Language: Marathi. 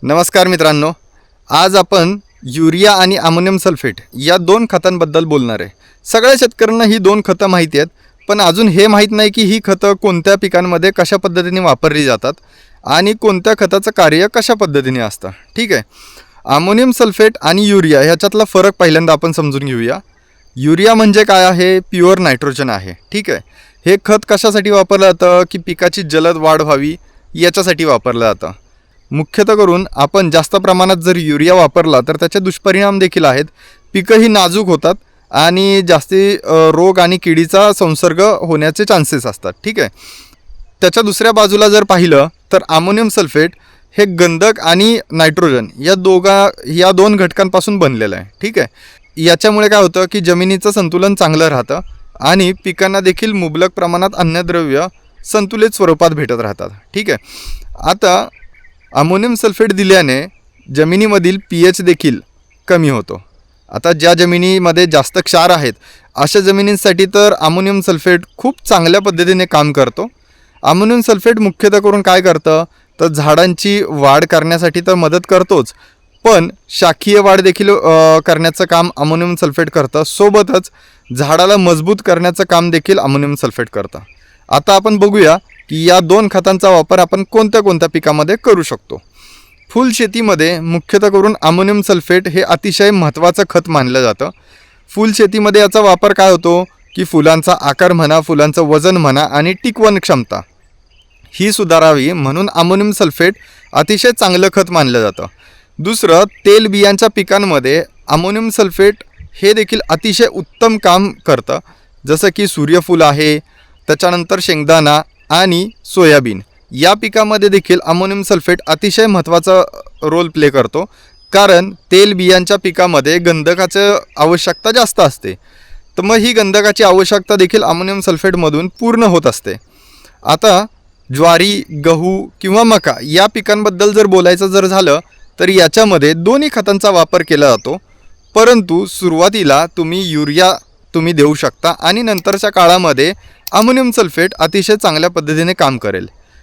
नमस्कार मित्रांनो, आज आपण युरिया आणि अमोनियम सल्फेट या दोन खतांबद्दल बोलणार आहे. सगळ्या शेतकऱ्यांना ही दोन खतं माहिती आहेत, पण अजून हे माहीत नाही की ही खतं कोणत्या पिकांमध्ये कशा पद्धतीने वापरली जातात आणि कोणत्या खताचं कार्य कशा पद्धतीने असतं. ठीक आहे, अमोनियम सल्फेट आणि युरिया ह्याच्यातला फरक पहिल्यांदा आपण समजून घेऊया. युरिया म्हणजे काय आहे? प्युअर नायट्रोजन आहे. ठीक आहे, हे खत कशासाठी वापरलं जातं की पिकाची जलद वाढ व्हावी याच्यासाठी वापरलं जातं. मुख्यतः करून आपण जास्त प्रमाणात जर युरिया वापरला तर त्याचे दुष्परिणाम देखील आहेत. पिकं ही नाजूक होतात आणि जास्ती रोग आणि किडीचा संसर्ग होण्याचे चान्सेस असतात. ठीक आहे, त्याच्या दुसऱ्या बाजूला जर पाहिलं तर अमोनियम सल्फेट हे गंधक आणि नायट्रोजन या दोन घटकांपासून बनलेलं आहे. ठीक आहे, याच्यामुळे काय होतं की जमिनीचं संतुलन चांगलं राहतं आणि पिकांना देखील मुबलक प्रमाणात अन्नद्रव्य संतुलित स्वरूपात भेटत राहतात. ठीक आहे, आता अमोनियम सल्फेट दिल्याने जमिनीमधील pH देखील कमी होतो. आता ज्या जमिनीमध्ये जास्त क्षार आहेत अशा जमिनींसाठी तर अमोनियम सल्फेट खूप चांगल्या पद्धतीने काम करतो. अमोनियम सल्फेट मुख्यतः करून काय करतं तर झाडांची वाढ करण्यासाठी तर मदत करतोच, पण शाखीय वाढ देखील करण्याचं काम अमोनियम सल्फेट करतं. सोबतच झाडाला मजबूत करण्याचं काम देखील अमोनियम सल्फेट करतं. आता आपण बघूया की या दोन खतांचा वापर आपण कोणत्या कोणत्या पिकामध्ये करू शकतो. फुल शेतीमध्ये मुख्यतः करून अमोनियम सल्फेट हे अतिशय महत्त्वाचं खत मानलं जातं. फुल शेतीमध्ये याचा वापर काय होतो की फुलांचा आकार म्हणा, फुलांचं वजन म्हणा आणि टिकवण क्षमता ही सुधारावी म्हणून अमोनियम सल्फेट अतिशय चांगलं खत मानलं जातं. दुसरं, तेलबियांच्या पिकांमध्ये अमोनियम सल्फेट हे देखील अतिशय उत्तम काम करतं. जसं की सूर्यफूल आहे, त्याच्यानंतर शेंगदाणा आणि सोयाबीन या पिकामध्ये देखील अमोनियम सल्फेट अतिशय महत्त्वाचा रोल प्ले करतो, कारण तेलबियांच्या पिकामध्ये गंधकाचं आवश्यकता जास्त असते. तर मग ही गंधकाची आवश्यकता देखील अमोनियम सल्फेटमधून पूर्ण होत असते. आता ज्वारी, गहू किंवा मका या पिकांबद्दल जर बोलायचं जर झालं तर याच्यामध्ये दोन्ही खतांचा वापर केला जातो, परंतु सुरुवातीला युरिया तुम्ही देऊ शकता आणि नंतरच्या काळामध्ये अमोनियम सल्फेट अतिशय चांगल्या पद्धतीने काम करेल.